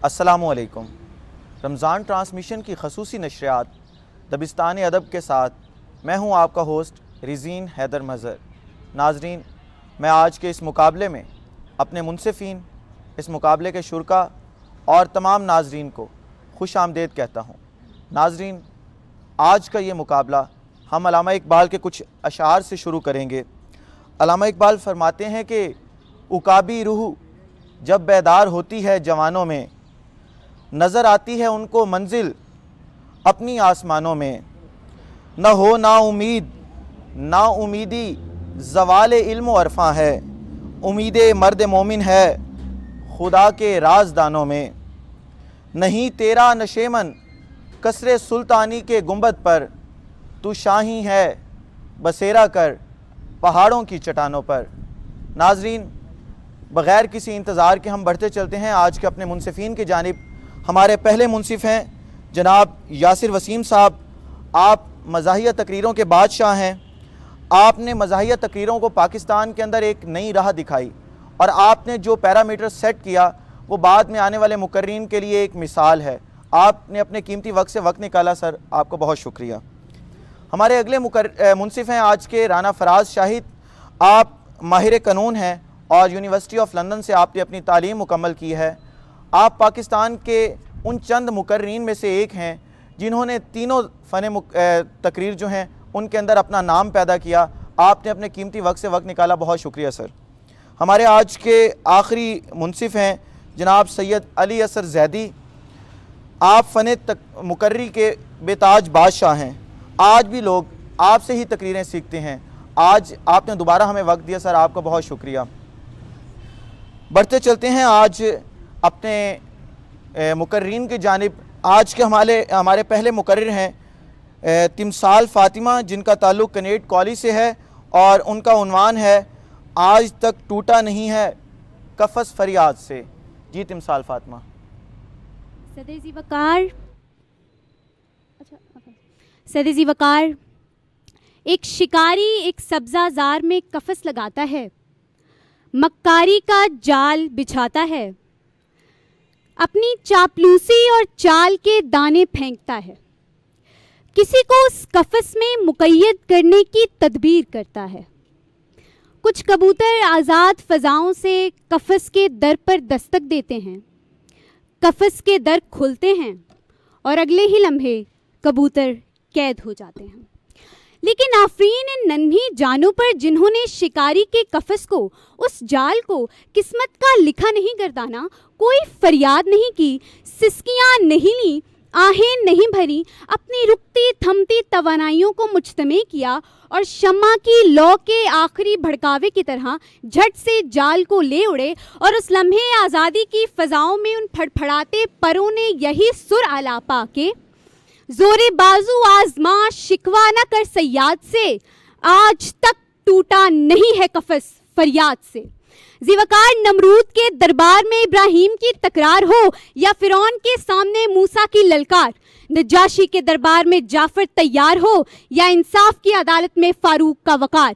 अस्सलामुअलैकुम। रमज़ान ट्रांसमिशन की खसूसी नशरियात दबिस्तान अदब के साथ मैं हूं आपका होस्ट रिज़ीन हैदर मज़हर। नाजरीन, मैं आज के इस मुकाबले में अपने मुनसिफ़ीन, इस मुकाबले के शुरका और तमाम नाजरीन को खुश आमदेद कहता हूं। नाजरीन, आज का ये मुकाबला हम अल्लामा इकबाल के कुछ अशार से शुरू करेंगे। अल्लामा इकबाल फरमाते हैं कि उकाबी रूह जब बेदार होती है जवानों में, नज़र आती है उनको मंजिल अपनी आसमानों में। न हो ना उम्मीद ना उम्मीदी ज़वाल इल्म अरफ़ा है, उम्मीद मर्द मोमिन है खुदा के राजदानों में। नहीं तेरा नशेमन कसरे सुल्तानी के गुंबद पर, तू शाही है बसेरा कर पहाड़ों की चट्टानों पर। नाजरीन, बग़ैर किसी इंतज़ार के हम बढ़ते चलते हैं आज के अपने मुनसिफ़ीन की जानिब। हमारे पहले मुनसिफ़ हैं जनाब यासिर वसीम साहब। आप मज़ाहिया तकरीरों के बादशाह हैं। आपने मज़ाहिया तकरीरों को पाकिस्तान के अंदर एक नई राह दिखाई और आपने जो पैरामीटर सेट किया वो बाद में आने वाले मुकर्रीन के लिए एक मिसाल है। आपने अपने कीमती वक्त से वक्त निकाला सर, आपको बहुत शुक्रिया। हमारे अगले मुनसिफ़ हैं आज के राना फराज शाहिद। आप माहिर कानून हैं और यूनिवर्सिटी ऑफ लंदन से आपने अपनी तालीम मुकम्मल की है। आप पाकिस्तान के उन चंद मुकर्रीन में से एक हैं जिन्होंने तीनों फ़न तकरीर जो हैं उनके अंदर अपना नाम पैदा किया। आपने अपने कीमती वक्त से वक्त निकाला, बहुत शुक्रिया सर। हमारे आज के आखिरी मुनसिफ़ हैं जनाब सैयद अली असर जैदी। आप फ़न मुकर्री के बेताज बादशाह हैं। आज भी लोग आपसे ही तकरीरें सीखते हैं। आज आपने दोबारा हमें वक्त दिया सर, आपका बहुत शुक्रिया। बढ़ते चलते हैं आज अपने मुकर्रीन की जानिब। आज के हमारे पहले मुकर्रिर हैं तिमसाल फ़ातिमा, जिनका ताल्लुक़ कनेट कॉलेज से है और उनका उन्वान है आज तक टूटा नहीं है कफ़स फरियाद से। जी तिमसाल फ़ातिमा। सदेज़ी वकार, एक शिकारी एक सब्ज़ाज़ार में कफ़स लगाता है, मक्कारी का जाल बिछाता है, अपनी चापलूसी और चाल के दाने फेंकता है, किसी को उस कफ़स में मुक़य्यद करने की तदबीर करता है। कुछ कबूतर आज़ाद फ़ज़ाओं से कफ़स के दर पर दस्तक देते हैं, कफ़स के दर खुलते हैं और अगले ही लम्हे कबूतर कैद हो जाते हैं। लेकिन आफरीन इन नन्ही जानों पर जिन्होंने शिकारी के कफ़स को, उस जाल को किस्मत का लिखा नहीं गर्दाना, कोई फरियाद नहीं की, सिसकियाँ नहीं ली, आहें नहीं भरी, अपनी रुकती थमती तवानाइयों को मुजतमे किया और शम्मा की लौ के आखिरी भड़कावे की तरह झट से जाल को ले उड़े और उस लम्हे आज़ादी की फ़ज़ाओं में उन फड़फड़ाते परों ने यही सुर आलापा के जोरे बाजू आजमा शिकवा न कर सयाद से, आज तक टूटा नहीं है कफ़स फरियाद से। ज़िवकार, नमरूद के दरबार में इब्राहिम की तकरार हो या फिरौन के सामने मूसा की ललकार, नजाशी के दरबार में जाफर तैयार हो या इंसाफ की अदालत में फारूक का वकार,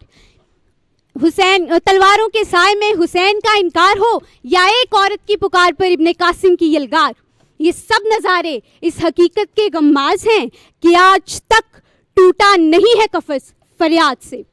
हुसैन तलवारों के साए में हुसैन का इनकार हो या एक औरत की पुकार पर इब्ने कासिम की यलगार, ये सब नज़ारे इस हकीकत के गम्माज हैं कि आज तक टूटा नहीं है कफ़स फरियाद से।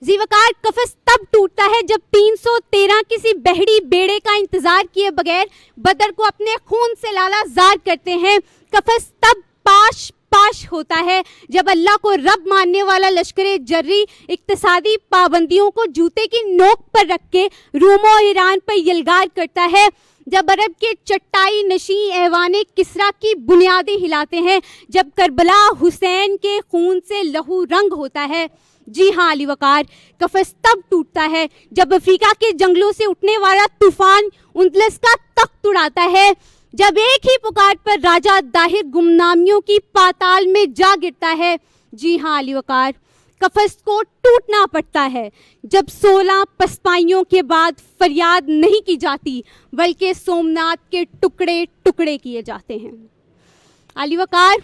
ज़िवकार, कफ़स तब टूटता है जब 313 किसी बहरी बेड़े का इंतज़ार किए बगैर बदर को अपने खून से लालाज़ार करते हैं। कफ़स तब पाश पाश होता है जब अल्लाह को रब मानने वाला लश्करे जर्री इक्तिसादी पाबंदियों को जूते की नोक पर रख के रूम और ईरान पर यलगार करता है, जब अरब के चट्टाई नशी ऐवाने किसरा की बुनियादें हिलाते हैं, जब करबला हुसैन के खून से लहू रंग होता है। जी हाँ अली वकार, कफ़स तब टूटता है जब अफ्रीका के जंगलों से उठने वाला तूफान उंदलस का तख्त उड़ाता है, जब एक ही पुकार पर राजा दाहिर गुमनामियों की पाताल में जा गिरता है। जी हाँ अली वकार, कफ़स को टूटना पड़ता है जब 16 पसपाइयों के बाद फरियाद नहीं की जाती बल्कि सोमनाथ के टुकड़े टुकड़े किए जाते हैं। अली वकार,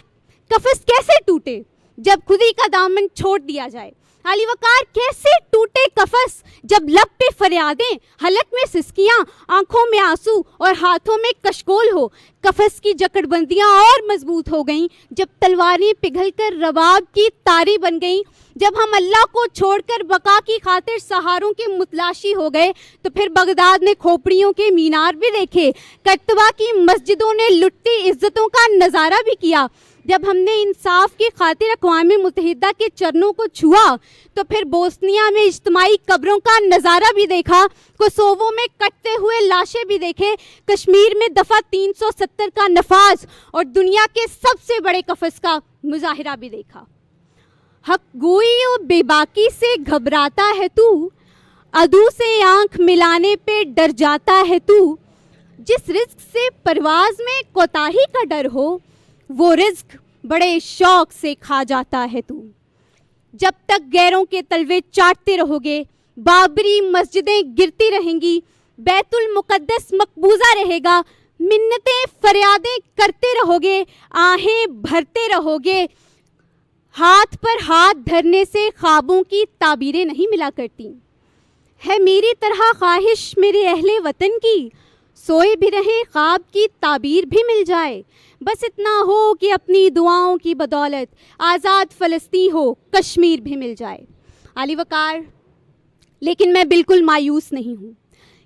कफ़स कैसे टूटे जब खुदी का दामन छोड़ दिया जाए, अली वकार, कैसे टूटे कफस जब लब पे फरियादें, हलक में सिसकियां, आंखों में आंसू और हाथों में कशकोल हो। कफस की जकड़बंदियां और मजबूत हो गईं जब तलवारें पिघलकर रबाब की तारी बन गईं। जब हम अल्लाह को छोड़कर बका की खातिर सहारों के मुतलाशी हो गए तो फिर बगदाद ने खोपड़ियों के मीनार भी देखे, करतबा की मस्जिदों ने लुटती इज्जतों का नज़ारा भी किया। जब हमने इंसाफ की खातिर अक़वाम मुत्तहिदा के चरणों को छुआ तो फिर बोस्निया में इज्तिमाई कब्रों का नज़ारा भी देखा, कोसोवो में कटते हुए लाशें भी देखे, कश्मीर में दफ़ा 370 का नफाज और दुनिया के सबसे बड़े कफस का मुजाहिरा भी देखा। हक गोई और बेबाकी से घबराता है तू, अदू से आंख मिलाने पे डर जाता है तू। जिस रिस्क से परवाज में कोताही का डर हो वो रिस्क बड़े शौक से खा जाता है तू। जब तक गैरों के तलवे चाटते रहोगे, बाबरी मस्जिदें गिरती रहेंगी, बैतुल मुकद्दस मकबूजा रहेगा, मिन्नतें फरियादें करते रहोगे, आहें भरते रहोगे। हाथ पर हाथ धरने से ख्वाबों की ताबीरें नहीं मिला करती। है मेरी तरह ख्वाहिश मेरे अहले वतन की, सोए भी रहें ख्वाब की ताबीर भी मिल जाए। बस इतना हो कि अपनी दुआओं की बदौलत आज़ाद फ़लस्तीन हो, कश्मीर भी मिल जाए। अली वकार, लेकिन मैं बिल्कुल मायूस नहीं हूँ,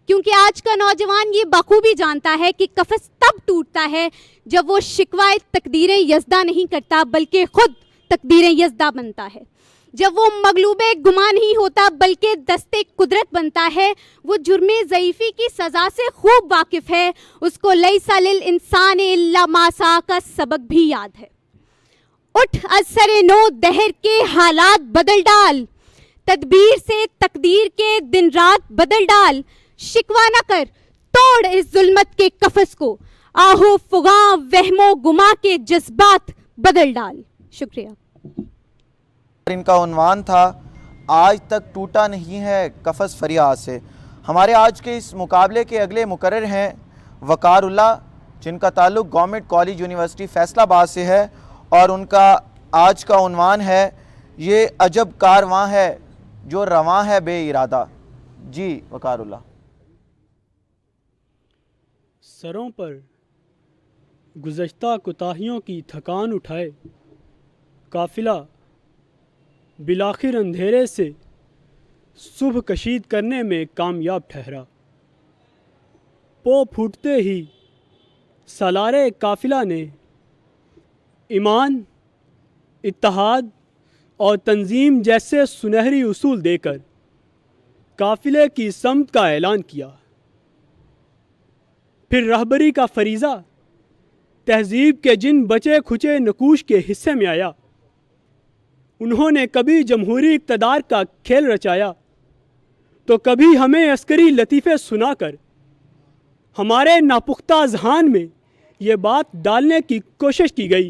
क्योंकि आज का नौजवान ये बखूबी जानता है कि कफस तब टूटता है जब वो शिकवाए तकदीरें यज़दा नहीं करता बल्कि खुद तकदीरें यज़दा बनता है। जब वो मगलूबे गुमा नहीं होता बल्कि दस्ते कुदरत बनता है। वो जुर्मे ज़ईफ़ी की सज़ा से खूब वाकिफ़ है, उसको लैसा लिल इंसान इल्ला मासा का सबक भी याद है। उठ असरे नो दहर के हालात बदल डाल, तदबीर से तकदीर के दिन रात बदल डाल। शिकवा न कर, तोड़ इस जुल्मत के कफस को, आहो फुगा वहमो गुमा के जज्बात बदल डाल। शुक्रिया। इनका उन्वान था आज तक टूटा नहीं है कफस फरियाद से। हमारे आज के इस मुकाबले के अगले मुकर्रर हैं वकारुल्लाह, जिनका ताल्लुक़ गवर्नमेंट कॉलेज यूनिवर्सिटी फैसलाबाद से है और उनका आज का उन्वान है ये अजब कारवां है जो रवां है बे इरादा। जी वकारुल्लाह। सरों पर गुज़श्ता कोताहियों की थकान उठाए, काफिला बिलाखिर अंधेरे से सुबह कशीद करने में कामयाब ठहरा। पो फूटते ही सालारे काफिला ने ईमान, इत्तेहाद और तंजीम जैसे सुनहरी उसूल देकर काफिले की समत का ऐलान किया। फिर रहबरी का फरीज़ा तहजीब के जिन बचे खुचे नकूश के हिस्से में आया। उन्होंने कभी जमहूरी इक़्तिदार का खेल रचाया तो कभी हमें अस्करी लतीफ़े सुनाकर हमारे नापुख्ता ज़हान में ये बात डालने की कोशिश की गई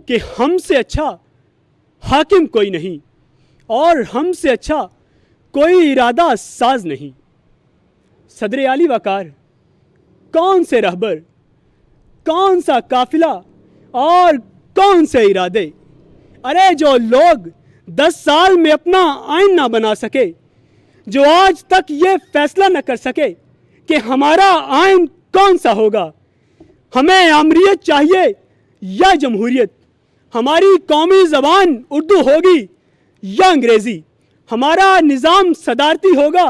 कि हमसे अच्छा हाकिम कोई नहीं और हमसे अच्छा कोई इरादा साज नहीं। सदर आली वकार, कौन से रहबर, कौन सा काफिला और कौन से इरादे। अरे जो लोग 10 साल में अपना आइन ना बना सके, जो आज तक ये फैसला न कर सके कि हमारा आइन कौन सा होगा, हमें आमरीत चाहिए या जमहूरियत, हमारी कौमी ज़बान उर्दू होगी या अंग्रेज़ी, हमारा निज़ाम सदारती होगा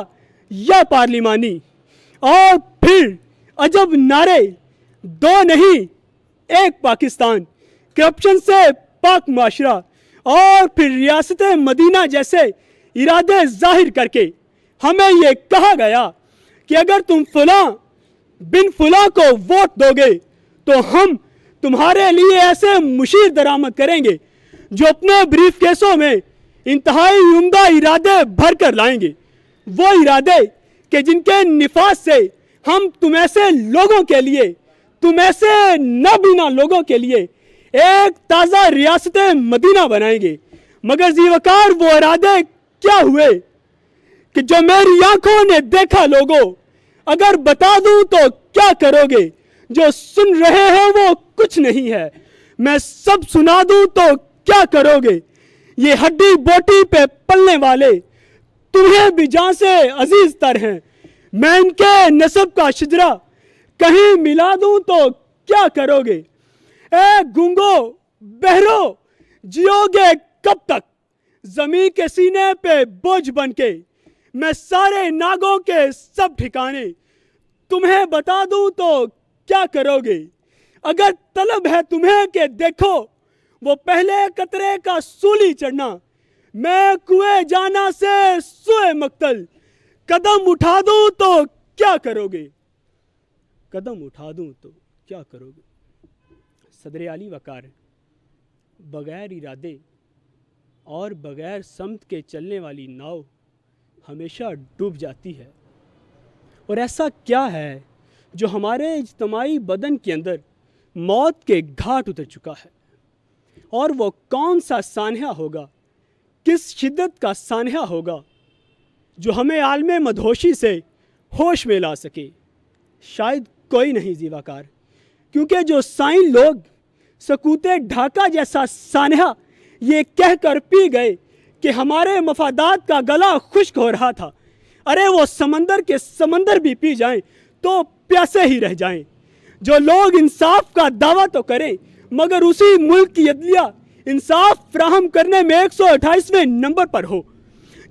या पार्लिमानी। और फिर अजब नारे, दो नहीं एक पाकिस्तान, करप्शन से पाक माशरा, और फिर रियासत मदीना जैसे इरादे जाहिर करके हमें ये कहा गया कि अगर तुम फलां बिन फलां को वोट दोगे तो हम तुम्हारे लिए ऐसे मुशीर दरामद करेंगे जो अपने ब्रीफ केसों में इंतहाई उम्दा इरादे भर कर लाएंगे। वो इरादे कि जिनके निफाज से हम तुम ऐसे लोगों के लिए, तुम ऐसे नाबीना लोगों के लिए एक ताज़ा रियासत मदीना बनाएंगे। मगर जीवकार वो इरादे क्या हुए कि जो मेरी आंखों ने देखा लोगों, अगर बता दूं तो क्या करोगे, जो सुन रहे हो वो कुछ नहीं है, मैं सब सुना दूं तो क्या करोगे। ये हड्डी बोटी पे पलने वाले तुम्हें भी जान से अजीज तर हैं। मैं इनके नसब का शिजरा कहीं मिला दूं तो क्या करोगे? ए गूंगो बहरो, जियोगे कब तक जमीन के सीने पे बोझ बनके? मैं सारे नागों के सब ठिकाने तुम्हें बता दूं तो क्या करोगे? अगर तलब है तुम्हें कि देखो वो पहले कतरे का सूली चढ़ना, मैं कुएं जाना से सुए मक्तल कदम उठा दूं तो क्या करोगे? कदम उठा दूं तो क्या करोगे? सदर आली वकार बगैर इरादे और बगैर समत के चलने वाली नाव हमेशा डूब जाती है। और ऐसा क्या है जो हमारे इज्तमाई बदन के अंदर मौत के घाट उतर चुका है? और वो कौन सा सानहा होगा, किस शिद्दत का सानहा होगा जो हमें आलमे मदहोशी से होश में ला सके? शायद कोई नहीं जीवाकार, क्योंकि जो साइन लोग सकूते ढाका जैसा सानहा ये कहकर पी गए कि हमारे मफादात का गला खुश्क हो रहा था, अरे वो समंदर के समंदर भी पी जाएं तो प्यासे ही रह जाएं। जो लोग इंसाफ का दावा तो करें मगर उसी मुल्क की अदलिया इंसाफ फ्राहम करने में 128वें नंबर पर हो,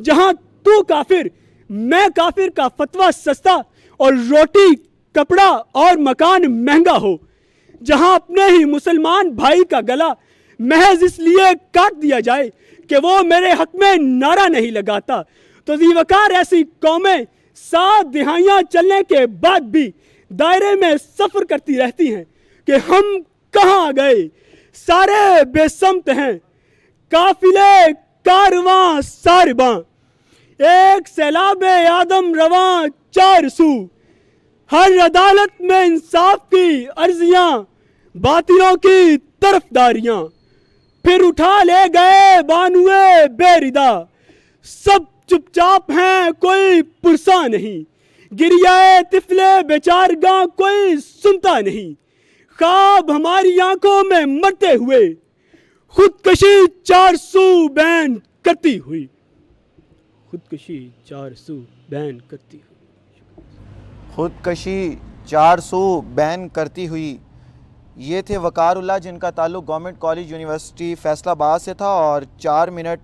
जहां तू काफिर मैं काफिर का फतवा सस्ता और रोटी कपड़ा और मकान महंगा हो, जहां अपने ही मुसलमान भाई का गला महज इसलिए काट दिया जाए कि वो मेरे हक में नारा नहीं लगाता, तो जीवकार ऐसी कौमें 7 दिहाइयां चलने के बाद भी दायरे में सफर करती रहती हैं कि हम कहां गए, सारे बेसमत हैं, काफिले कारवां सारबां, एक सैलाबे आदम रवां 4 सू, हर अदालत में इंसाफ की अर्जियां, बातिलों की तरफदारियां, फिर उठा ले गए बानुए बेरिदा, सब चुपचाप हैं कोई पुरसा नहीं, गिरियाए तिफले बेचारगा कोई सुनता नहीं, ख्वाब हमारी आंखों में मरते हुए, खुदकशी 4 सू बैन करती हुई, खुदकशी 4 सू बैन करती हुई, खुदकशी 400 बैन करती हुई। ये थे वकारउल्लाह, जिनका ताल्लुक़ गवर्नमेंट कॉलेज यूनिवर्सिटी फैसलाबाद से था और 4 मिनट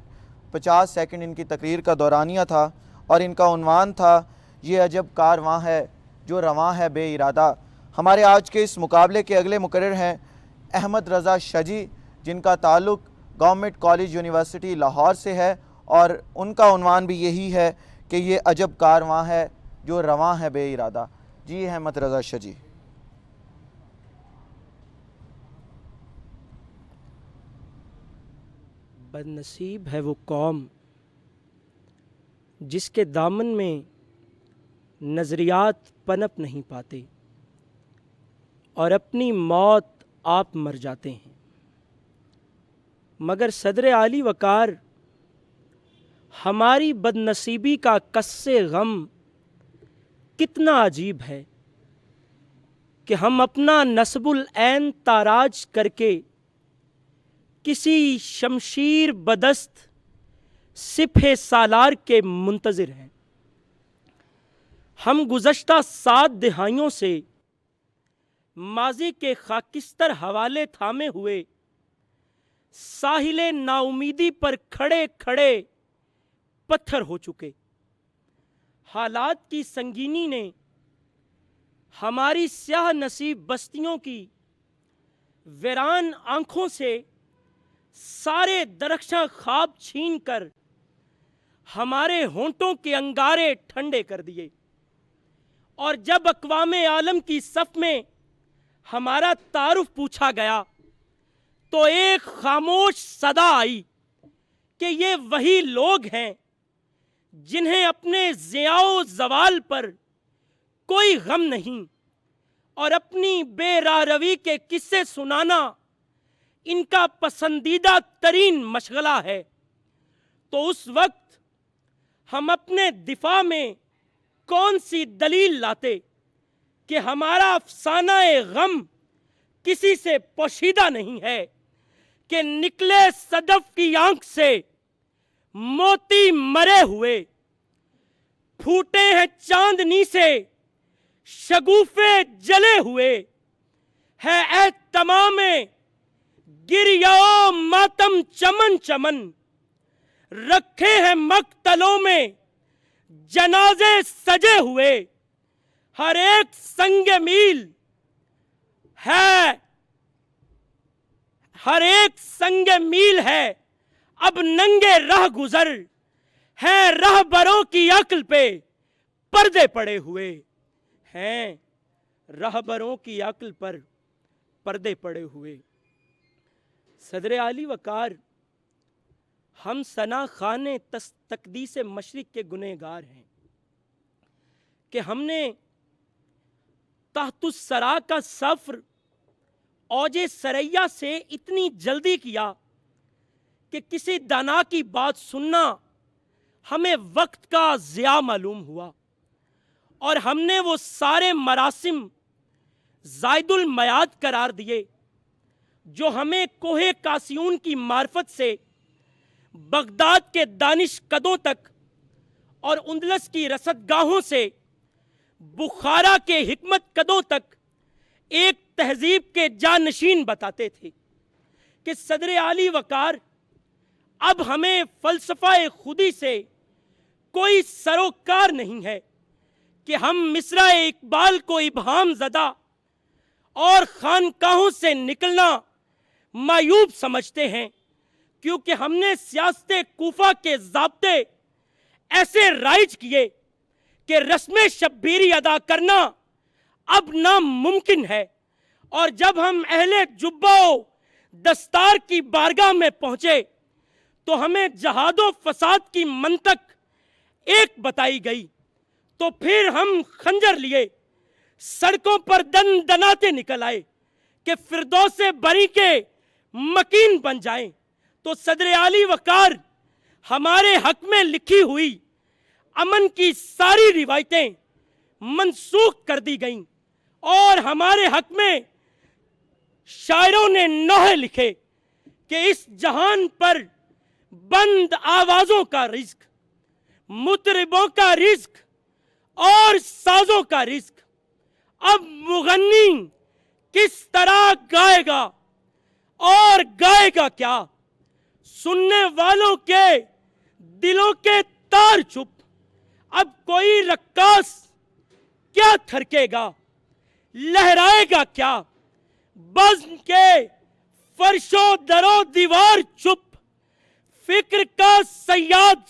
50 सेकंड इनकी तकरीर का दौरानिया था और इनका उन्वान था ये अजब कारवां है जो रवां है बे इरादा। हमारे आज के इस मुकाबले के अगले मुकर्रर हैं अहमद रज़ा शजी, जिनका ताल्लुक़ गवर्नमेंट कॉलेज यूनिवर्सिटी लाहौर से है और उनका उन्वान भी यही है कि ये अजब कारवां है जो रवां है बे इरादा। जी अहमद रज़ा शजी। बदनसीब है वो कौम जिसके दामन में नज़रियात पनप नहीं पाते और अपनी मौत आप मर जाते हैं। मगर सदर आली वकार हमारी बदनसीबी का कस्से गम कितना अजीब है कि हम अपना नस्बुल ऐन ताराज करके किसी शमशीर बदस्त सिपहे सालार के मुंतज़िर हैं। हम गुज़श्ता 7 दिहाइयों से माजी के खाकिस्तर हवाले थामे हुए साहिले नाउमीदी पर खड़े खड़े पत्थर हो चुके। हालात की संगीनी ने हमारी स्याह नसीब बस्तियों की वीरान आंखों से सारे दरख्शां ख्वाब छीन कर हमारे होंठों के अंगारे ठंडे कर दिए। और जब अक़वामे आलम की सफ में हमारा तारुफ पूछा गया तो एक खामोश सदा आई कि ये वही लोग हैं जिन्हें अपने ज़ियाओ ज़वाल पर कोई गम नहीं और अपनी बेरारवी के किस्से सुनाना इनका पसंदीदा तरीन मशगला है। तो उस वक्त हम अपने दिफा में कौन सी दलील लाते कि हमारा अफसाना-ए गम किसी से पोशीदा नहीं है कि निकले सदफ की आंख से मोती मरे हुए, फूटे हैं चांदनी से शगुफे जले हुए, है ऐ तमामे गिरियाओ मातम चमन चमन, रखे हैं मक्तलों में जनाजे सजे हुए, हर एक संगे मील है, हर एक संगे मील है अब नंगे राह गुजर, हैं रहबरों की अक्ल पे पर्दे पड़े हुए, हैं रहबरों की अक्ल पर पर्दे पड़े हुए। सदर आली वकार, हम सना खाने तकदीस मशरिक के गुनहगार हैं कि हमने तहतुस सरा का सफर औजे सरैया से इतनी जल्दी किया कि किसी दाना की बात सुनना हमें वक्त का ज़िया मालूम हुआ, और हमने वो सारे मरासिम ज़ायदुल मयाद करार दिए जो हमें कोहे कासियून की मार्फत से बगदाद के दानिश कदों तक और उंदलस की रसदगाहों से बुखारा के हिकमत कदों तक एक तहजीब के जानशीन बताते थे कि सदर आली वकार, अब हमें फ़लसफ़ा खुदी से कोई सरोकार नहीं है कि हम मिसरा इकबाल को इब्हाम ज़दा और खानकाहों से निकलना मायूब समझते हैं, क्योंकि हमने सियासत कूफा के ज़ाब्ते ऐसे राइज किए कि रस्म शब्बीरी अदा करना अब नामुमकिन है। और जब हम अहले जुब्बाओ दस्तार की बारगाह में पहुंचे तो हमें जहादो फसाद की मंतक एक बताई गई, तो फिर हम खंजर लिए सड़कों पर दन दनाते निकल आए कि फिरदौसे बरी के मकीन बन जाएं। तो सदर आली वकार, हमारे हक में लिखी हुई अमन की सारी रिवायतें मनसूख कर दी गईं और हमारे हक में शायरों ने नोहे लिखे कि इस जहान पर बंद आवाजों का रिज्क, मुतरिबों का रिज्क और साजों का रिज्क अब मुगन्नी किस तरह गाएगा और गाएगा क्या। सुनने वालों के दिलों के तार चुप, अब कोई रक्कास क्या थरकेगा, लहराएगा क्या। बज़्म के फर्शो दरो दीवार चुप, फिक्र का सयाद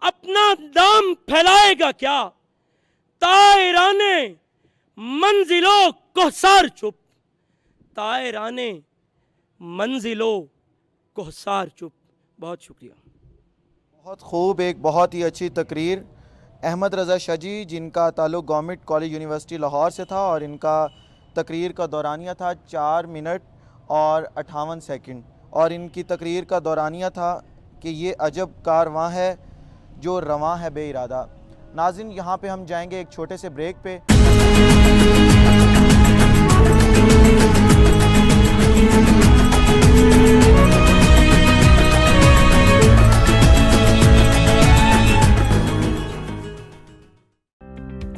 अपना दाम फैलाएगा क्या। तायराने मंजिलों कोहसार चुप, तायराने मंजिलों कोहसार चुप। बहुत शुक्रिया। बहुत खूब, एक बहुत ही अच्छी तकरीर। अहमद रज़ा शाह जी, जिनका ताल्लुक़ गवर्नमेंट कॉलेज यूनिवर्सिटी लाहौर से था, और इनका तकरीर का दौरानिया था 4 मिनट और 58 सेकंड, और इनकी तकरीर का दौरानिया था कि ये अजब कारवां है जो रवां है बे इरादा। नाज़रीन, यहाँ पे हम जाएंगे एक छोटे से ब्रेक पे।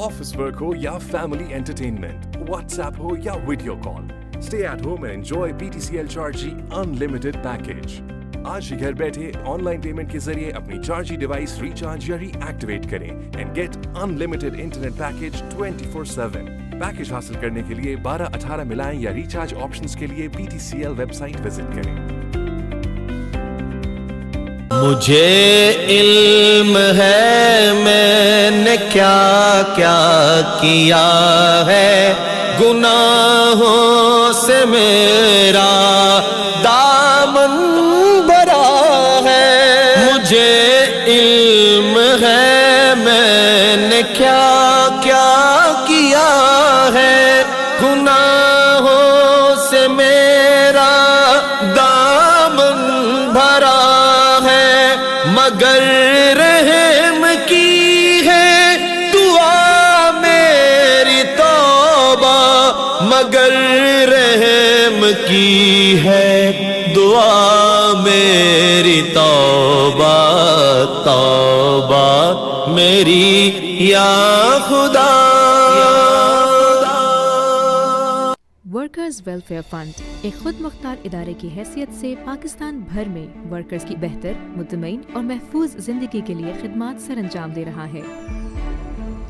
ऑफिस वर्क हो या फैमिली एंटरटेनमेंट, व्हाट्सएप हो या video call, stay at home and enjoy PTCL Chargy unlimited package. आज ही घर बैठे ऑनलाइन पेमेंट के जरिए अपनी Chargy डिवाइस रिचार्ज या रीएक्टिवेट करें and get unlimited internet package 24/7। Package हासिल करने के लिए 1218 मिलाएं या रिचार्ज ऑप्शंस के लिए PTCL वेबसाइट विजिट करें। मुझे इल्म है मैंने क्या क्या किया है, गुनाहों से मेरा दामन भरा है। मुझे इल्म है मैंने क्या क्या किया है, गुनाहों से मेरा दामन भरा है। मगर रहम की है दुआ मेरी तौबा, मगर रहम की है दुआ मेरी तौबा। मेरी या खुदा। वर्कर्स वेलफेयर फंड एक खुद मुख्तार इदारे की हैसियत से पाकिस्तान भर में वर्कर्स की बेहतर, मुतमईन और महफूज जिंदगी के लिए खिदमात सर अंजाम दे रहा है।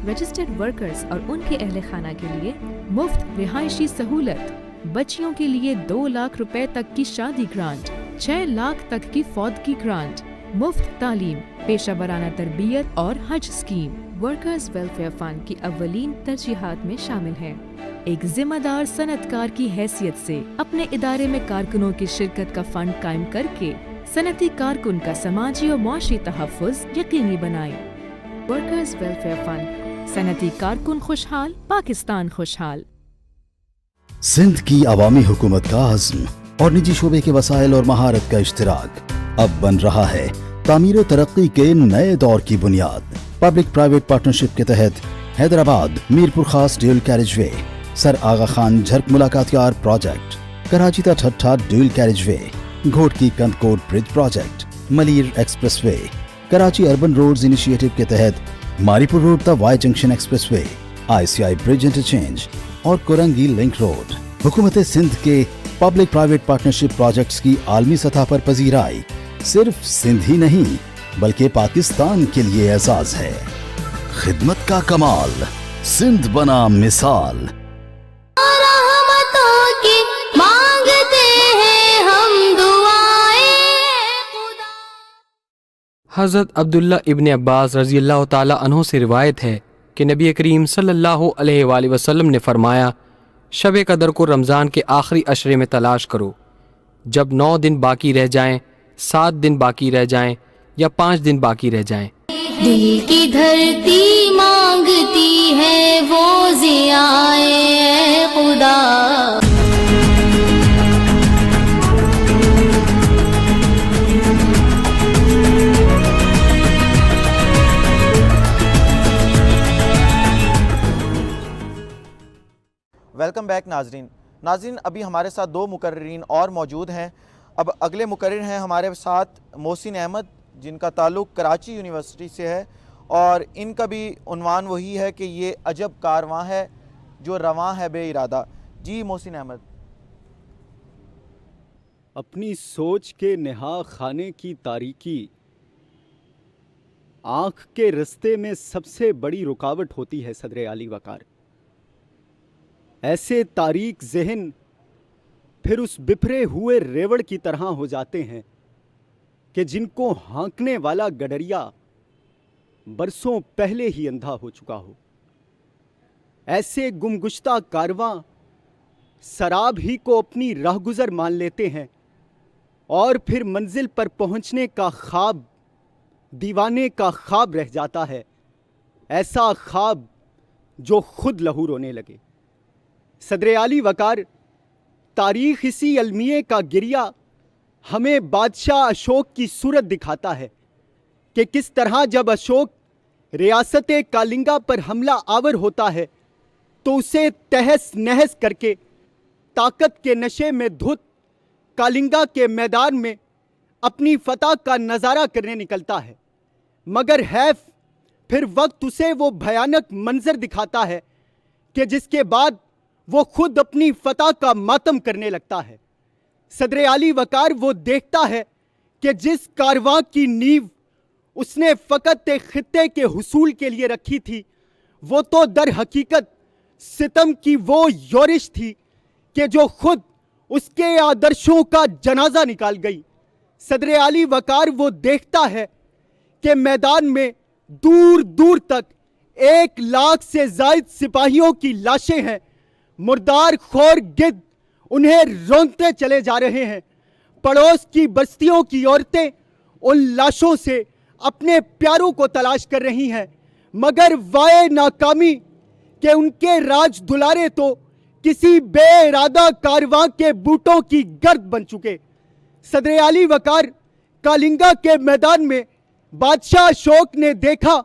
रजिस्टर्ड वर्कर्स और उनके अहले खाना के लिए मुफ्त रिहायशी सहूलत, बच्चियों के लिए 2 लाख रुपए तक की शादी ग्रांट, 6 लाख तक की फौत की ग्रांट, मुफ्त तालीम, पेशा वराना तरबियत और हज स्कीम वर्कर्स वेलफेयर फंड की अव्वलीन तरजीहात में शामिल है। एक जिम्मेदार सनतकार की हैसियत से अपने इदारे में कारकुनों की शिरकत का फंड कायम करके सनती कारकुन का समाजी और मुआशी तहफ़्फ़ुज़ यकीनी बनाएं। वर्कर्स वेलफेयर फंड, सनती कारकुन खुशहाल, पाकिस्तान खुशहाल। सिंध की अवामी हुकूमत का आज़्म और निजी शोबे के वसाइल और महारत का इश्तिराक अब बन रहा है तामीर तरक्की के नए दौर की बुनियाद। पब्लिक प्राइवेट पार्टनरशिप के तहत हैदराबाद मीरपुर खास ड्यूल कैरेज वे, सर आगा खान झरक मुलाकात यार प्रोजेक्ट, कराची ता ठट्ठा dual carriage way, Ghotki Kandhkot bridge project, Malir expressway, Karachi urban roads initiative के तहत मारीपुर रोड ता Y junction expressway, ICI bridge interchange और कोरंगी लिंक रोड। हुकूमत सिंध के पब्लिक प्राइवेट पार्टनरशिप प्रोजेक्ट्स की आलमी सतह पर पजीराई सिर्फ सिंध ही नहीं बल्कि पाकिस्तान के लिए एजाज है। खिदमत का कमाल, सिंध बना मिसाल। हज़रत अब्दुल्ला इब्न अब्बास रज़ी अल्लाह ताला अन्हु से रिवायत है कि नबी करीम सल्लल्लाहु अलैहि वसल्लम ने फरमाया, शब कदर को रमज़ान के आखिरी अशरे में तलाश करो। जब 9 दिन बाकी रह जाएं, 7 दिन बाकी रह जाएं या 5 दिन बाकी रह जाएं। दिल की धरती मांगती है वो ज़ियाए खुदा। वेलकम बैक नाजरीन, अभी हमारे साथ 2 मुकर्रिरीन और मौजूद हैं। अब अगले मुकर्रिर हैं हमारे साथ मोहसिन अहमद, जिनका ताल्लुक़ कराची यूनिवर्सिटी से है और इनका भी उन्वान वही है कि ये अजब कारवां है जो रवां है बे इरादा। जी मोहसिन अहमद। अपनी सोच के नेहा खाने की तारीकी आँख के रस्ते में सबसे बड़ी रुकावट होती है सदर आली वकार। ऐसे तारीक ज़हन फिर उस बिफरे हुए रेवड़ की तरह हो जाते हैं कि जिनको हाँकने वाला गडरिया बरसों पहले ही अंधा हो चुका हो। ऐसे गुमगुश्ता कारवां शराब ही को अपनी राहगुजर मान लेते हैं और फिर मंजिल पर पहुंचने का ख्वाब दीवाने का ख्वाब रह जाता है, ऐसा ख्वाब जो खुद लहू रोने लगे। सदर आली वकार, तारीख इसी अलमिये का गिरिया हमें बादशाह अशोक की सूरत दिखाता है कि किस तरह जब अशोक रियासत कालिंगा पर हमला आवर होता है तो उसे तहस नहस करके ताकत के नशे में धुत कालिंगा के मैदान में अपनी फतह का नज़ारा करने निकलता है। मगर हैफ फिर वक्त उसे वो भयानक मंजर दिखाता है कि जिसके बाद वो खुद अपनी फतह का मातम करने लगता है। सदर आली वकार वो देखता है कि जिस कारवां की नींव उसने फ़कत एक खित्ते के हुसूल के लिए रखी थी, वो तो दर हकीकत सितम की वो योरिश थी कि जो खुद उसके आदर्शों का जनाजा निकाल गई। सदर आली वकार वो देखता है कि मैदान में दूर दूर तक 1 लाख से ज़ायद सिपाहियों की लाशें हैं। मुर्दार खोर गिद्ध उन्हें रोंदते चले जा रहे हैं। पड़ोस की बस्तियों की औरतें उन लाशों से अपने प्यारों को तलाश कर रही हैं, मगर वाए नाकामी कि उनके राज दुलारे तो किसी बेइरादा कारवां के बूटों की गर्द बन चुके। सदर आली वकार कालिंगा के मैदान में बादशाह अशोक ने देखा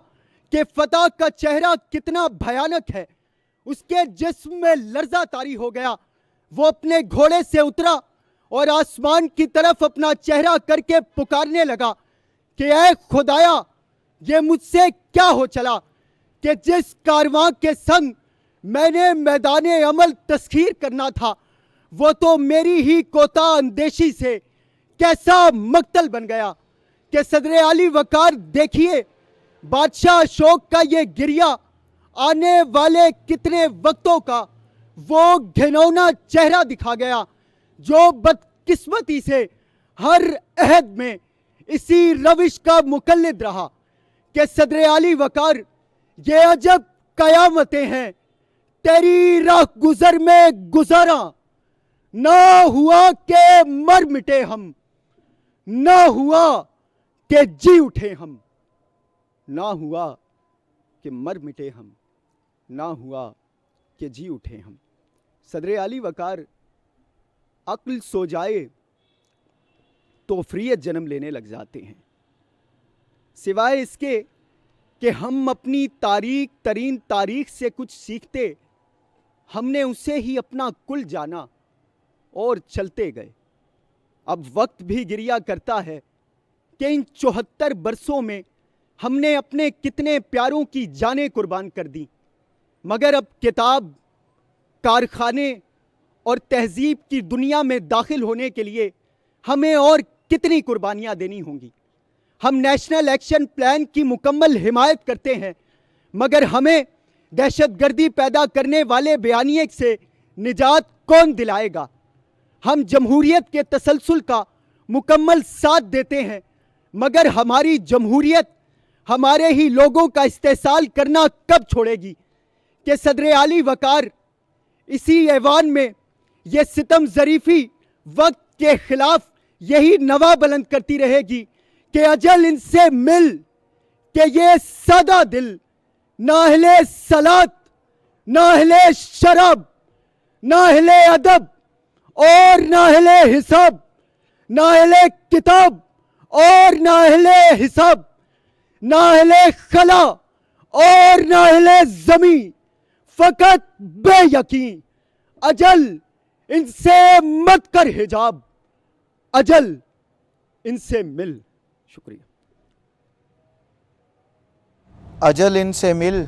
कि फतह का चेहरा कितना भयानक है। उसके जिस्म में लर्जा तारी हो गया। वो अपने घोड़े से उतरा और आसमान की तरफ अपना चेहरा करके पुकारने लगा कि ऐ खुदाया, ये मुझसे क्या हो चला कि जिस कारवां के संग मैंने मैदाने अमल तस्खीर करना था, वो तो मेरी ही कोता अंदेशी से कैसा मक्तल बन गया कि सदर आली वकार देखिए, बादशाह अशोक का ये गिरिया आने वाले कितने वक्तों का वो घिनौना चेहरा दिखा गया जो बदकिस्मती से हर अहद में इसी रविश का मुकल्लिद रहा कि सदर आली वकार, ये अजब कयामतें हैं तेरी राह गुजर में गुजारा, ना हुआ के मर मिटे हम, ना हुआ के जी उठे हम, ना हुआ कि मर मिटे हम, ना हुआ कि जी उठे हम। सदर आली वकार अक्ल सो जाए तो फ्रियत जन्म लेने लग जाते हैं, सिवाय इसके कि हम अपनी तारीख तरीन तारीख से कुछ सीखते, हमने उसे ही अपना कुल जाना और चलते गए। अब वक्त भी गिरिया करता है कि इन 74 बरसों में हमने अपने कितने प्यारों की जानें कुर्बान कर दी, मगर अब किताब, कारखाने और तहजीब की दुनिया में दाखिल होने के लिए हमें और कितनी कुर्बानियां देनी होंगी। हम नेशनल एक्शन प्लान की मुकम्मल हिमायत करते हैं, मगर हमें दहशतगर्दी पैदा करने वाले बयानिए से निजात कौन दिलाएगा। हम जमहूरियत के तसलसल का मुकम्मल साथ देते हैं, मगर हमारी जमहूरियत हमारे ही लोगों का इस्तेसाल करना कब छोड़ेगी कि सदर आली वकार इसी ऐवान में ये सितम ज़रीफ़ी वक्त के खिलाफ यही नवा बुलंद करती रहेगी कि अजल इनसे मिल के ये सादा दिल, ना अहले सलात, ना अहले शराब, ना अहले अदब और ना अहले हिसाब, ना अहले किताब और ना अहले हिसाब, ना अहले खला और ना अहले जमी, फकत बेयकीन अजल इनसे मत कर हिजाब, अजल इनसे मिल। शुक्रिया। अजल इनसे मिल,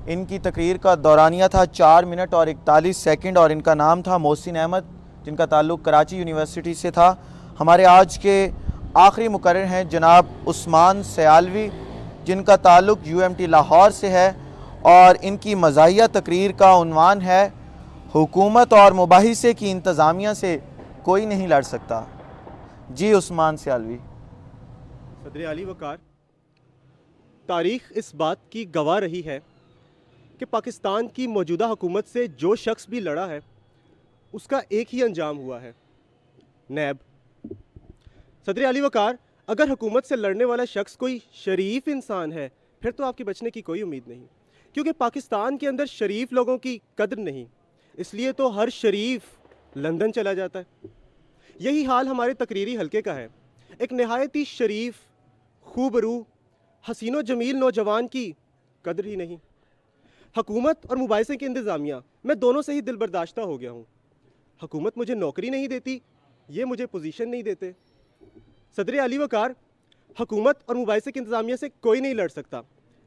इनकी तकरीर का दौरानिया था 4 मिनट और 41 सेकंड और इनका नाम था मोहसिन अहमद, जिनका ताल्लुक़ कराची यूनिवर्सिटी से था। हमारे आज के आखिरी मुकर्रर हैं जनाब उस्मान सयालवी, जिनका ताल्लुक़ UMT लाहौर से है और इनकी मज़ाहिया तकरीर का उन्वान है हुकूमत और मुबाहिसे की इंतज़ामिया से कोई नहीं लड़ सकता। जी उस्मान सयालवी। सदर आली वकार, तारीख़ इस बात की गवाह रही है कि पाकिस्तान की मौजूदा हुकूमत से जो शख्स भी लड़ा है उसका एक ही अंजाम हुआ है, नैब। सदर आली वकार, अगर हुकूमत से लड़ने वाला शख्स कोई शरीफ इंसान है फिर तो आपके बचने की कोई उम्मीद नहीं, क्योंकि पाकिस्तान के अंदर शरीफ लोगों की कदर नहीं, इसलिए तो हर शरीफ लंदन चला जाता है। यही हाल हमारे तकरीरी हलके का है। एक नहायत ही शरीफ, खूबरू, हसीनो जमील नौजवान की कदर ही नहीं। हुकूमत और मुबाहिसे की इंतज़ामिया, मैं दोनों से ही दिल बर्दाश्ता हो गया हूँ। हुकूमत मुझे नौकरी नहीं देती, ये मुझे पोजीशन नहीं देते। सदर आली वकार, हुकूमत और मुबाहिसे की इंतज़ामिया से कोई नहीं लड़ सकता।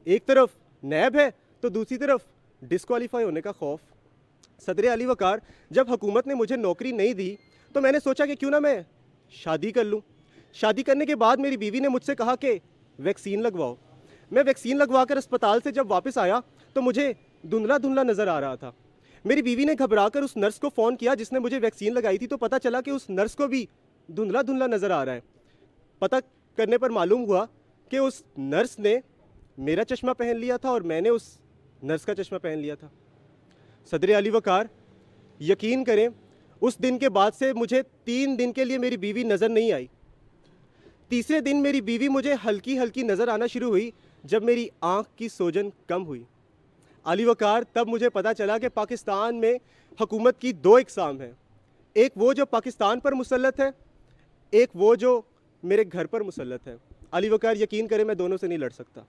एक तरफ नैब है तो दूसरी तरफ डिस्क्वालीफाई होने का खौफ। सदर आली वकार, जब हुकूमत ने मुझे नौकरी नहीं दी तो मैंने सोचा कि क्यों ना मैं शादी कर लूँ। शादी करने के बाद मेरी बीवी ने मुझसे कहा कि वैक्सीन लगवाओ। मैं वैक्सीन लगवा कर अस्पताल से जब वापस आया तो मुझे धुंधला धुंधला नज़र आ रहा था। मेरी बीवी ने घबराकर उस नर्स को फ़ोन किया जिसने मुझे वैक्सीन लगाई थी, तो पता चला कि उस नर्स को भी धुंधला धुंधला नज़र आ रहा है। पता करने पर मालूम हुआ कि उस नर्स ने मेरा चश्मा पहन लिया था और मैंने उस नर्स का चश्मा पहन लिया था। सदर आली वकार, यकीन करें, उस दिन के बाद से मुझे 3 दिन के लिए मेरी बीवी नज़र नहीं आई। तीसरे दिन मेरी बीवी मुझे हल्की हल्की नज़र आना शुरू हुई जब मेरी आँख की सोजन कम हुई। आली वकार, तब मुझे पता चला कि पाकिस्तान में हुकूमत की 2 इकसाम हैं, एक वो जो पाकिस्तान पर मुसल्लत है, एक वो जो मेरे घर पर मुसल्लत है। आली वकार, यकीन करें, मैं दोनों से नहीं लड़ सकता।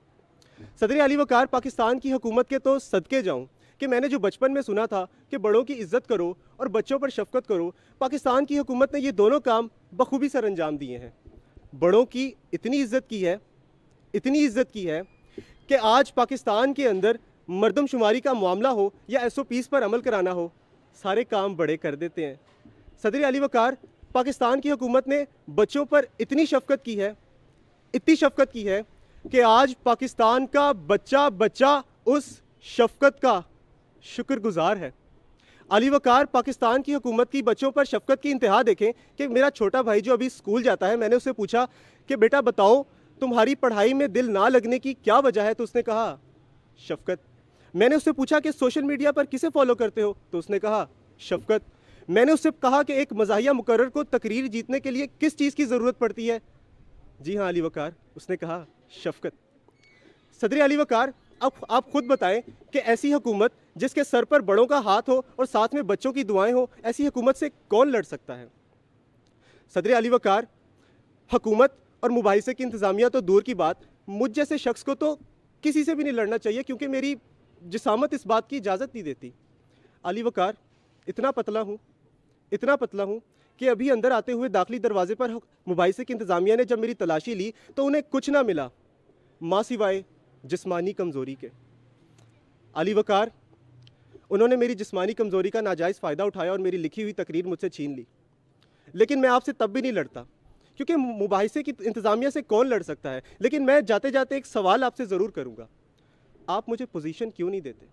सदर आली वकार, पाकिस्तान की हुकूमत के तो सदके जाऊँ कि मैंने जो बचपन में सुना था कि बड़ों की इज्जत करो और बच्चों पर शफकत करो, पाकिस्तान की हुकूमत ने ये दोनों काम बखूबी सर अंजाम दिए हैं। बड़ों की इतनी इज्जत की है इतनी इज्जत की है कि आज पाकिस्तान के अंदर मर्दमशुमारी का मामला हो या SOPs पर अमल कराना हो, सारे काम बड़े कर देते हैं। सदर अली वकार, पाकिस्तान की हुकूमत ने बच्चों पर इतनी शफकत की है, इतनी शफकत की है कि आज पाकिस्तान का बच्चा बच्चा उस शफकत का शुक्रगुजार है। अली वकार, पाकिस्तान की हुकूमत की बच्चों पर शफकत की इंतहा देखें कि मेरा छोटा भाई जो अभी स्कूल जाता है, मैंने उससे पूछा कि बेटा बताओ तुम्हारी पढ़ाई में दिल ना लगने की क्या वजह है, तो उसने कहा शफकत। मैंने उससे पूछा कि सोशल मीडिया पर किसे फॉलो करते हो, तो उसने कहा शफकत। मैंने उससे कहा कि एक मज़ाहिया मुकर्रर को तकरीर जीतने के लिए किस चीज़ की ज़रूरत पड़ती है, जी हाँ अली वकार, उसने कहा शफकत। सदर अली वकार, अब आप खुद बताएं कि ऐसी हुकूमत जिसके सर पर बड़ों का हाथ हो और साथ में बच्चों की दुआएं हो, ऐसी हुकूमत से कौन लड़ सकता है। सदर अली वकार, हुकूमत और मुबाहिसे की इंतज़ामिया तो दूर की बात, मुझ जैसे शख्स को तो किसी से भी नहीं लड़ना चाहिए, क्योंकि मेरी जिसामत इस बात की इजाज़त नहीं देती। अली वकार, इतना पतला हूँ कि अभी अंदर आते हुए दाखिली दरवाजे पर मुबाहिसे की इंतज़ामिया ने जब मेरी तलाशी ली तो उन्हें कुछ ना मिला माँ सिवाय जिस्मानी कमज़ोरी के। अली वकार, उन्होंने मेरी जिस्मानी कमज़ोरी का नाजायज़ फ़ायदा उठाया और मेरी लिखी हुई तकरीर मुझसे छीन ली। लेकिन मैं आपसे तब भी नहीं लड़ता, क्योंकि मुबाहिसे की इंतज़ामिया से कौन लड़ सकता है। लेकिन मैं जाते जाते एक सवाल आपसे ज़रूर करूँगा, आप मुझे पोजीशन क्यों नहीं देते?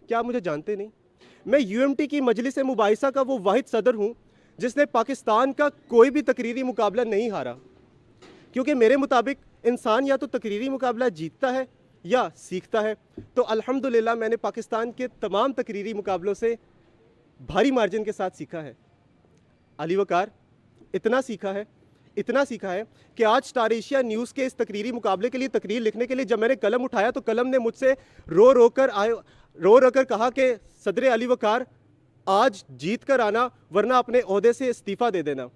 क्या आप मुझे जानते नहीं? मैं UMT की मजलिस मुबाहिसा का वो वाहिद सदर हूँ जिसने पाकिस्तान का कोई भी तकरीरी मुकाबला नहीं हारा, क्योंकि मेरे मुताबिक इंसान या तो तकरीरी मुकाबला जीतता है या सीखता है। तो अल्हम्दुलिल्लाह मैंने पाकिस्तान के तमाम तकरीरी मुकाबलों से भारी मार्जिन के साथ सीखा है। अली वकार, इतना सीखा है कि आज स्टार एशिया न्यूज़ के इस तकरीरी मुकाबले के लिए तकरीर लिखने के लिए जब मैंने कलम उठाया तो कलम ने मुझसे रो रो कर कहा कि सदर अली वकार, आज जीत कर आना वरना अपने ओहदे से इस्तीफ़ा दे देना।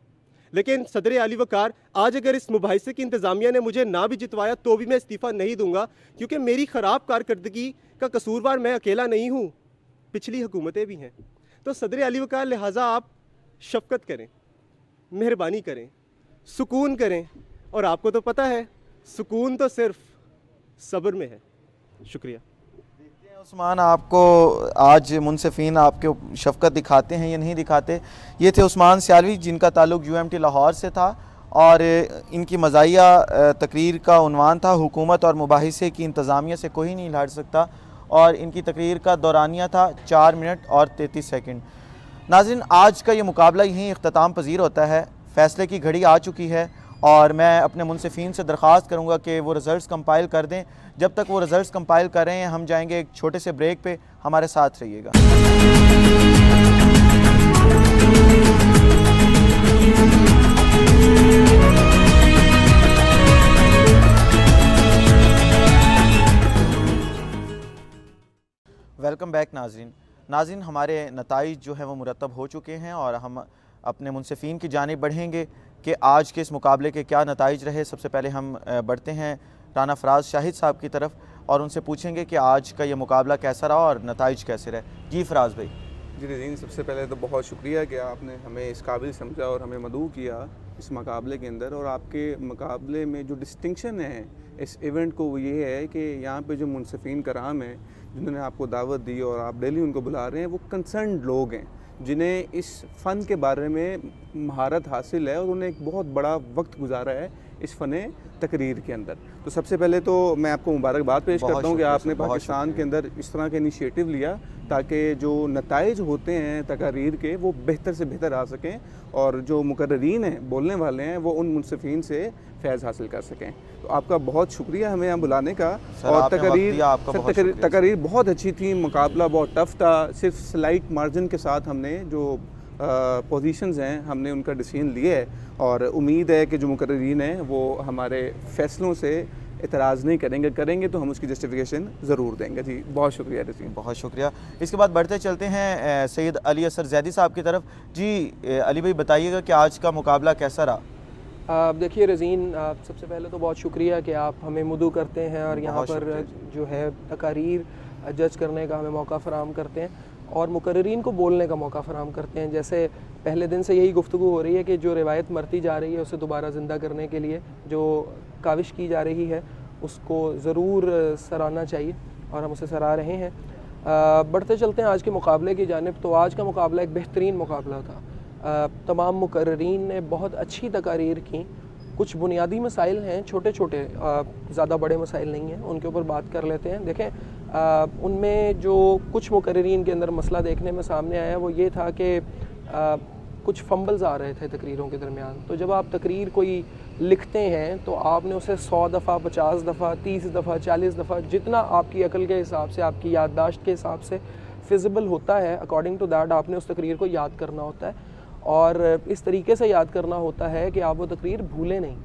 लेकिन सदर अली वकार, आज अगर इस मुबाहिसे की इंतज़ामिया ने मुझे ना भी जितवाया तो भी मैं इस्तीफ़ा नहीं दूंगा, क्योंकि मेरी ख़राब कारकर्दगी का कसूरवार मैं अकेला नहीं हूँ, पिछली हुकूमतें भी हैं। तो सदर अली वकार, लिहाजा आप शफकत करें, मेहरबानी करें, सुकून करें, और आपको तो पता है सुकून तो सिर्फ सब्र में है। शुक्रिया। उस्मान, आपको आज मुनसिफीन आपके शफकत दिखाते हैं या नहीं दिखाते? ये थे उस्मान सियालवी, जिनका ताल्लुक़ UMT लाहौर से था, और इनकी मज़ाहिया तकरीर का उन्वान था हुकूमत और मुबाहिसे की इंतज़ामिया से कोई नहीं लड़ सकता, और इनकी तकरीर का दौरानिया था 4 मिनट और 33 सेकंड। नाज़रीन, आज का ये मुकाबला यहीं इख्तिताम पजीर होता है। फ़ैसले की घड़ी आ चुकी है और मैं अपने मुनसिफीन से दरख्वास्त करूँगा कि वो रिज़ल्ट्स कंपाइल कर दें। जब तक वो रिज़ल्ट्स कंपाइल कर रहे हैं हम जाएंगे एक छोटे से ब्रेक पे, हमारे साथ रहिएगा। वेलकम बैक नाज़रीन, हमारे नताइज जो है वो मुरतब हो चुके हैं और हम अपने मुनसिफीन की जानिब बढ़ेंगे कि आज के इस मुकाबले के क्या नताइज रहे। सबसे पहले हम बढ़ते हैं राना फराज शाहिद साहब की तरफ और उनसे पूछेंगे कि आज का ये मुकाबला कैसा रहा और नताइज कैसे रहे। जी फराज भाई। जी रज़ीन, सबसे पहले तो बहुत शुक्रिया कि आपने हमें इस काबिल समझा और हमें मदऊ किया इस मुकाबले के अंदर। और आपके मुकाबले में जो डिस्टिंक्शन है इस इवेंट को वो ये है कि यहाँ पे जो मुनसिफीन कराम हैं जिन्होंने आपको दावत दी और आप डेली उनको बुला रहे हैं, वो कंसर्न्ड लोग हैं जिन्हें इस फ़न के बारे में महारत हासिल है और उन्हें एक बहुत बड़ा वक्त गुजारा है इस फ़न तकरीर के अंदर। तो सबसे पहले तो मैं आपको मुबारकबाद पेश करता हूँ कि आपने पाकिस्तान के अंदर इस तरह का इनिशिएटिव लिया ताकि जो नताइज होते हैं तकरीर के वो बेहतर से बेहतर आ सकें और जो मुकर्रीन हैं, बोलने वाले हैं, वो उन मुनसिफीन से फैज़ हासिल कर सकें। तो आपका बहुत शुक्रिया हमें यहाँ बुलाने का। और तकरीर बहुत अच्छी थी, मुकाबला बहुत टफ था। सिर्फ स्लाइट मार्जिन के साथ हमने जो पोजीशंस हैं हमने उनका डिसीजन लिया है और उम्मीद है कि जो मुकर्रीन हैं वो हमारे फ़ैसलों से इतराज़ नहीं करेंगे तो हम उसकी जस्टिफिकेशन ज़रूर देंगे। जी बहुत शुक्रिया रज़ीन। बहुत शुक्रिया। इसके बाद बढ़ते चलते हैं सैयद अली असर जैदी साहब की तरफ। जी अली भाई, बताइएगा कि आज का मुकाबला कैसा रहा? देखिए रज़ीन, सबसे पहले तो बहुत शुक्रिया कि आप हमें मदऊ करते हैं और यहाँ पर जो है तकारीर जज करने का हमें मौका फ़राहम करते हैं और मुकर्रीन को बोलने का मौका फ़राहम करते हैं। जैसे पहले दिन से यही गुफ्तगू हो रही है कि जो रिवायत मरती जा रही है उसे दोबारा ज़िंदा करने के लिए जो काविश की जा रही है उसको ज़रूर सराहना चाहिए और हम उसे सराह रहे हैं। बढ़ते चलते हैं आज के मुकाबले की जानिब। तो आज का मुकाबला एक बेहतरीन मुकाबला था। तमाम मुकर्रीन ने बहुत अच्छी तकारीर की। कुछ बुनियादी मसाइल हैं, छोटे छोटे, ज़्यादा बड़े मसाइल नहीं हैं, उनके ऊपर बात कर लेते हैं। देखें, उनमें जो कुछ मुकर्रीन के अंदर मसला देखने में सामने आया वो ये था कि कुछ फंबल्स आ रहे थे तकरीरों के दरमियान। तो जब आप तकरीर कोई लिखते हैं तो आपने उसे 100 दफ़ा, 50 दफ़ा, 30 दफ़ा, 40 दफ़ा, जितना आपकी अकल के हिसाब से, आपकी याददाश्त के हिसाब से फिजिबल होता है, अकॉर्डिंग टू दैट आपने उस तकरीर को याद करना होता है। और इस तरीके से याद करना होता है कि आप वो तकरीर भूलें नहीं।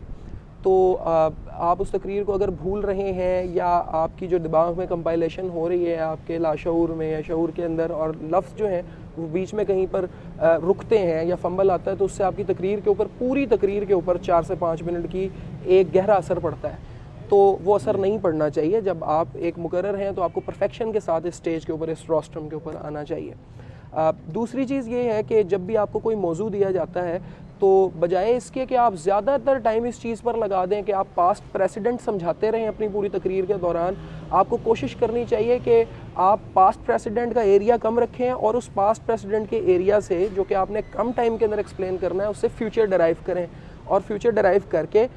तो आप उस तकरीर को अगर भूल रहे हैं या आपकी जो दिमाग में कंपाइलेशन हो रही है आपके लाशऊर में या शऊर के अंदर, और लफ्ज़ जो हैं वो बीच में कहीं पर रुकते हैं या फंबल आता है, तो उससे आपकी तकरीर के ऊपर, पूरी तकरीर के ऊपर 4 से 5 मिनट की एक गहरा असर पड़ता है। तो वो असर नहीं पड़ना चाहिए। जब आप एक मुकर्रर हैं तो आपको परफेक्शन के साथ इस स्टेज के ऊपर, इस रोस्ट्रम के ऊपर आना चाहिए। दूसरी चीज़ ये है कि जब भी आपको कोई मौजू दिया जाता है तो बजाय इसके कि आप ज़्यादातर टाइम इस चीज़ पर लगा दें कि आप पास्ट प्रेसिडेंट समझाते रहें अपनी पूरी तकरीर के दौरान, आपको कोशिश करनी चाहिए कि आप पास्ट प्रेसिडेंट का एरिया कम रखें और उस पास्ट प्रेसिडेंट के एरिया से, जो कि आपने कम टाइम के अंदर एक्सप्लेन करना है, उससे फ्यूचर डराइव करें। और फ्यूचर डराइव करके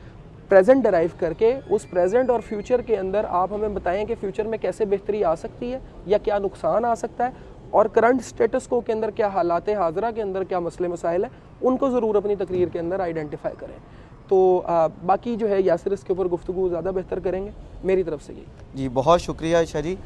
प्रेजेंट डराइव करके उस प्रेजेंट और फ्यूचर के अंदर आप हमें बताएं कि फ्यूचर में कैसे बेहतरी आ सकती है या क्या नुकसान आ सकता है, और करंट स्टेटस को के अंदर क्या हालात हाज़रा के अंदर क्या मसले मसाइल हैं, उनको ज़रूर अपनी तकरीर के अंदर आइडेंटिफाई करें। तो बाकी जो है यासिर इसके ऊपर गुफ्तगू ज़्यादा बेहतर करेंगे, मेरी तरफ से यही। जी बहुत शुक्रिया शाह जी।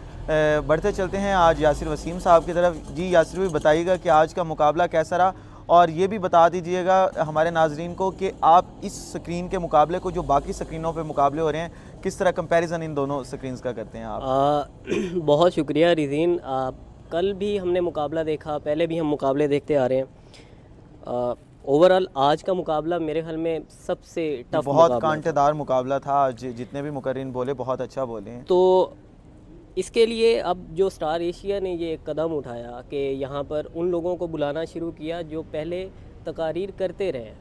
बढ़ते चलते हैं आज यासिर वसीम साहब की तरफ। जी यासिर भी बताइएगा कि आज का मुकाबला कैसा रहा, और ये भी बता दीजिएगा हमारे नाजरीन को कि आप इस स्क्रीन के मुकाबले को जो बाकी स्क्रीनों पे मुकाबले हो रहे हैं, किस तरह कंपैरिजन इन दोनों स्क्रीन्स का करते हैं आप? बहुत शुक्रिया रिज़ीन। कल भी हमने मुकाबला देखा, पहले भी हम मुकाबले देखते आ रहे हैं। ओवरऑल आज का मुकाबला मेरे ख्याल में सबसे टफ, बहुत कांटेदार मुकाबला था। जितने भी मुकर्रीन बोले बहुत अच्छा बोले हैं। तो इसके लिए अब जो स्टार एशिया ने ये कदम उठाया कि यहाँ पर उन लोगों को बुलाना शुरू किया जो पहले तकारीर करते रहे,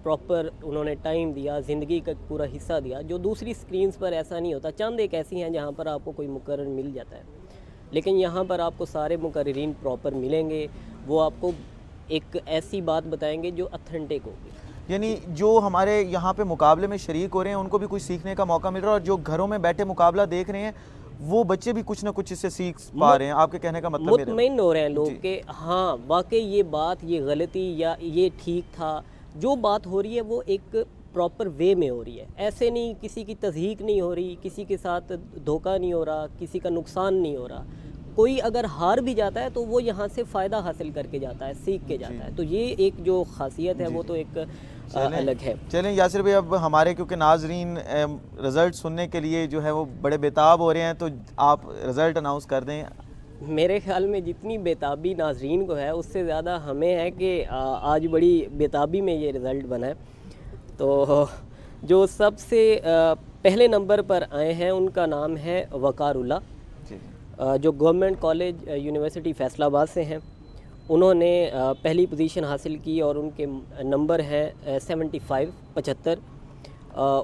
प्रॉपर उन्होंने टाइम दिया, ज़िंदगी का पूरा हिस्सा दिया, जो दूसरी स्क्रीन्स पर ऐसा नहीं होता। चंद एक ऐसी हैं जहाँ पर आपको कोई मुकर्रर मिल जाता है, लेकिन यहाँ पर आपको सारे मुकर्रीन प्रॉपर मिलेंगे। वो आपको एक ऐसी बात बताएंगे जो ऑथेंटिक होगी। यानी जो हमारे यहाँ पे मुकाबले में शरीक हो रहे हैं उनको भी कुछ सीखने का मौका मिल रहा है, और जो घरों में बैठे मुकाबला देख रहे हैं वो बच्चे भी कुछ ना कुछ इससे सीख पा रहे हैं। आपके कहने का मतलब मुतमईन हो रहे हैं लोग कि हाँ वाकई ये बात, ये गलती या ये ठीक था। जो बात हो रही है वो एक प्रॉपर वे में हो रही है। ऐसे नहीं, किसी की तज़हीक नहीं हो रही, किसी के साथ धोखा नहीं हो रहा, किसी का नुकसान नहीं हो रहा। कोई अगर हार भी जाता है तो वो यहाँ से फ़ायदा हासिल करके जाता है, सीख के जाता है। तो ये एक जो खासियत है वो तो एक अलग है। चलें यासिर भाई, अब हमारे क्योंकि नाजरीन रिज़ल्ट सुनने के लिए जो है वो बड़े बेताब हो रहे हैं, तो आप रिज़ल्ट अनाउंस कर दें। मेरे ख्याल में जितनी बेताबी नाजरीन को है उससे ज़्यादा हमें है कि आज बड़ी बेताबी में ये रिज़ल्ट बना है। तो जो सबसे पहले नंबर पर आए हैं उनका नाम है वकारुल्लाह, जो गवर्नमेंट कॉलेज यूनिवर्सिटी फैसलाबाद से हैं। उन्होंने पहली पोजीशन हासिल की और उनके नंबर हैं 75।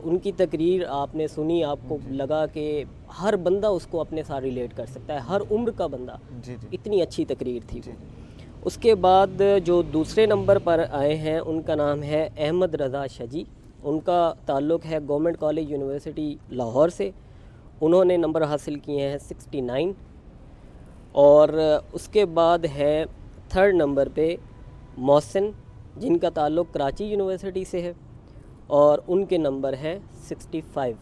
उनकी तकरीर आपने सुनी, आपको लगा कि हर बंदा उसको अपने साथ रिलेट कर सकता है, हर उम्र का बंदा। इतनी अच्छी तकरीर थी वो। उसके बाद जो दूसरे नंबर पर आए हैं उनका नाम है अहमद रज़ा शजी। उनका ताल्लुक़ है गवर्नमेंट कॉलेज यूनिवर्सिटी लाहौर से। उन्होंने नंबर हासिल किए हैं 69। और उसके बाद है थर्ड नंबर पे मोहसिन, जिनका ताल्लुक़ कराची यूनिवर्सिटी से है, और उनके नंबर है 65।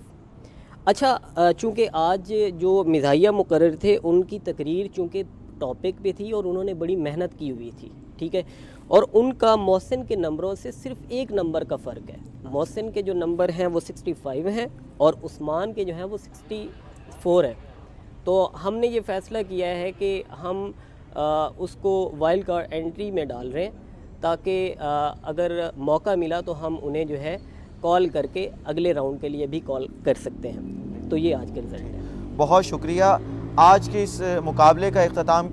अच्छा, चूँकि आज जो मिज़ाहिया मुकर्रर थे उनकी तकरीर चूँकि टॉपिक पे थी और उन्होंने बड़ी मेहनत की हुई थी, ठीक है, और उनका मोहसिन के नंबरों से सिर्फ एक नंबर का फ़र्क है। मोहसिन के जो नंबर हैं वो 65 हैं और उस्मान के जो हैं वो 64 हैं। तो हमने ये फ़ैसला किया है कि हम उसको वाइल्ड कार्ड एंट्री में डाल रहे हैं, ताकि अगर मौका मिला तो हम उन्हें जो है कॉल करके अगले राउंड के लिए भी कॉल कर सकते हैं। तो ये आज के रिज़ल्ट है। बहुत शुक्रिया। आज के इस मुकाबले का इख्तिताम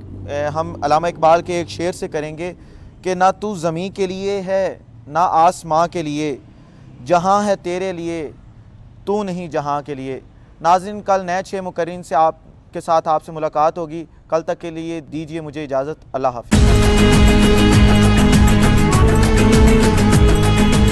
हम अल्लामा इकबाल के एक शेर से करेंगे कि ना तू ज़मीं के लिए है ना आसमां के लिए, जहाँ है तेरे लिए तू नहीं जहाँ के लिए। नाज़रीन, कल नए 6 मुकर्रीन से आपके साथ आपसे मुलाकात होगी। कल तक के लिए दीजिए मुझे इजाज़त। अल्लाह हाफ़िज़।